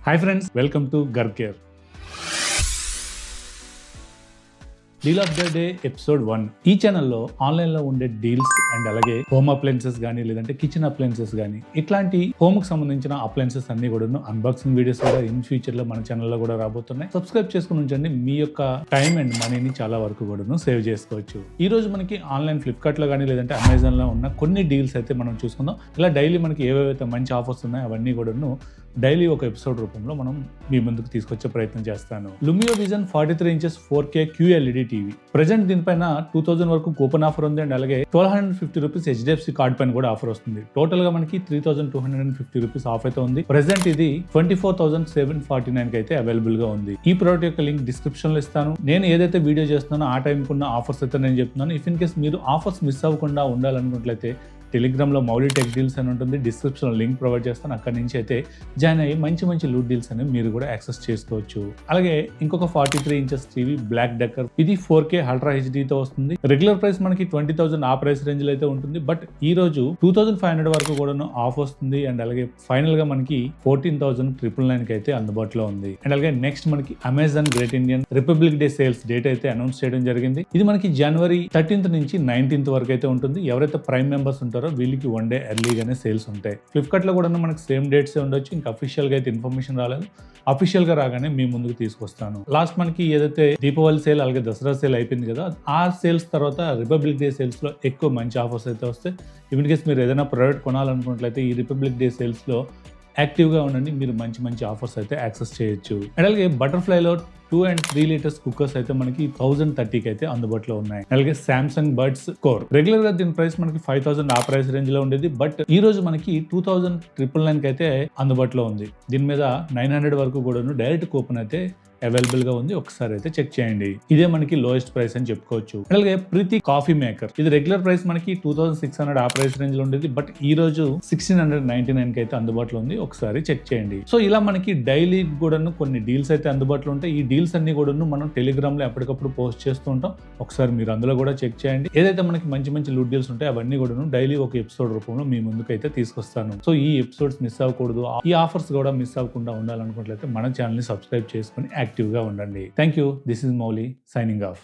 Hi friends, welcome to గర్కేర్. Deal of the day episode 1. ఈ ఛానల్లో ఆన్లైన్లో ఉండే డీల్స్ అండ్ అలాగే హోమ్ అప్లయన్సెస్ కానీ లేదంటే కిచెన్ అప్లయన్సెస్ కానీ ఇట్లాంటి హోమ్కి సంబంధించిన అప్లయన్సెస్ అన్ని కూడా అన్బాక్సింగ్ వీడియోస్ కూడా ఇన్ ఫ్యూచర్లో మన ఛానల్లో కూడా రాబోతున్నాయి. సబ్స్క్రైబ్ చేసుకుని ఉంచండి. మీ యొక్క టైం అండ్ మనీని చాలా వరకు కూడా సేవ్ చేసుకోవచ్చు. ఈ రోజు మనకి ఆన్లైన్ ఫ్లిప్కార్ట్లో కానీ లేదంటే అమెజాన్లో ఉన్న కొన్ని డీల్స్ అయితే మనం చూసుకుందాం. ఇలా డైలీ మనకి ఏవేవైతే మంచి ఆఫర్స్ ఉన్నాయో అవన్నీ కూడా డైలీ ఒక ఎపిసోడ్ రూపంలో మనం మీ ముందుకు తీసుకొచ్చే ప్రయత్నం చేస్తాను. Lumio vision 43 inches 4K QLED TV present దీనిపైన 2000 వరకు కూపన్ ఆఫర్ ఉంది అండ్ అలాగే 1250 రూపీస్ HDFC కార్డ్ పైన కూడా ఆఫర్ వస్తుంది. టోటల్ గా మనకి 3250 రూపీస్ ఆఫ్ అయితే ఉంది. ప్రెజెంట్ ఇది 24,749 కి అయితే అవైలబుల్ గా ఉంది. ఈ ప్రోడక్ట్ యొక్క లింక్ డిస్క్రిప్షన్ లో ఇస్తాను. నేను ఏదైతే వీడియో చేస్తున్నానో ఆ టైం కున్న ఆఫర్స్ అయితే నేను చెప్తున్నాను. ఇఫ్ ఇన్ కేస్ మీరు ఆఫర్స్ మిస్ అవ్వకుండా ఉండాలనుకున్నట్లయితే టెలిగ్రామ్లో మౌలి టెక్ డీల్స్ అని ఉంటుంది. డిస్క్రిప్షన్లో లింక్ ప్రొవైడ్ చేస్తాను. అక్కడి నుంచి అయితే జాయిన్ అయ్యి మంచి లూట్ డీల్స్ అనేవి మీరు కూడా యాక్సెస్ చేసుకోవచ్చు. అలాగే ఇంకొక 43 ఇంచెస్ టీవీ బ్లాక్ డెక్కర్, ఇది 4K అల్ట్రా హెచ్డీతో వస్తుంది. రెగ్యులర్ ప్రైస్ మనకి 20,000 ఆ ప్రైస్ రేంజ్ లో అయితే ఉంటుంది. బట్ ఈ రోజు 2,500 వరకు కూడా ఆఫ్ వస్తుంది. అండ్ అలాగే ఫైనల్ గా మనకి 14,999 కి అయితే అందుబాటులో ఉంది. అండ్ అలాగే నెక్స్ట్ మనకి Amazon great Indian republic day sales date అయితే అనౌన్స్ చేయడం జరిగింది. ఇది మనకి జనవరి 13th నుంచి 19th వరకు అయితే ఉంటుంది. ఎవరైతే ప్రైమ్ మెంబర్స్ ఉంటారో వీళ్ళకి 1 డే ఎర్లీగానే సేల్స్ ఉంటాయి. ఫ్లిప్కార్ట్ లో కూడా మనకి సేమ్ డేట్స్ ఉండొచ్చు. ఇంకా అఫీషియల్ గా అయితే ఇన్ఫర్మేషన్ రాలేదు. అఫీషియల్ గా రాగానే మీ ముందుకు తీసుకొస్తాను. లాస్ట్ మనకి ఏదైతే దీపావళి సేల్ అలాగే దసరా సేల్ అయిపోయింది కదా, ఆ సేల్స్ తర్వాత రిపబ్లిక్ డే సేల్స్ లో ఎక్కువ మంచి ఆఫర్స్ అయితే వస్తాయి. ఇన్ కేస్ మీరు ఏదైనా ప్రోడక్ట్ కొనాలనుకున్నట్లయితే ఈ రిపబ్లిక్ డే సేల్స్ లో యాక్టివ్గా ఉండండి. మీరు మంచి ఆఫర్స్ అయితే యాక్సెస్ చేయొచ్చు. అండ్ అలాగే బటర్ఫ్లైలో 2 and 3 లీటర్స్ కుక్కర్స్ అయితే మనకి 1030కి అయితే అందుబాటులో ఉన్నాయి. అలాగే సామ్సంగ్ బర్డ్స్ కోర్ రెగ్యులర్ గా దీని ప్రైస్ మనకి 5,000 ఆ ప్రైస్ రేంజ్ లో ఉండేది. బట్ ఈ రోజు మనకి 2,999 కి అయితే అందుబాటులో ఉంది. దీని మీద 900 వరకు కూడా డైరెక్ట్ కూపన్ అయితే అవైలబుల్ గా ఉంది. ఒకసారి అయితే చెక్ చేయండి. ఇదే మనకి లోయెస్ట్ ప్రైస్ అని చెప్పుకోవచ్చు. అలాగే ప్రీతి కాఫీ మేకర్, ఇది రెగ్యులర్ ప్రైస్ మనకి 2,600 ఆ ప్రైస్ రేంజ్ లో ఉండేది. బట్ ఈ రోజు 1,699 కి అయితే అందుబాటులో ఉంది. ఒకసారి చెక్ చేయండి. సో ఇలా మనకి డైలీ కూడా కొన్ని డీల్స్ అయితే అందుబాటులో ఉంటాయి. ఈ డీల్స్ అన్ని కూడా మనం టెలిగ్రామ్ లో ఎప్పటికప్పుడు పోస్ట్ చేస్తూ ఉంటాం. ఒకసారి మీరు అందులో కూడా చెక్ చేయండి. ఏదైతే మనకి మంచి లూట్ డీల్స్ ఉంటాయి అవన్నీ కూడా డైలీ ఒక ఎపిసోడ్ రూపంలో మీ ముందుకు అయితే తీసుకొస్తాను. సో ఈ ఎపిసోడ్స్ మిస్ అవ్వకూడదు, ఈ ఆఫర్స్ కూడా మిస్ అవ్వకుండా ఉండాలనుకున్నట్లయితే మన ఛానల్ ని సబ్స్క్రైబ్ చేసుకుని యాక్టివ్ గా ఉండండి. Thank you. This is Mouli signing off.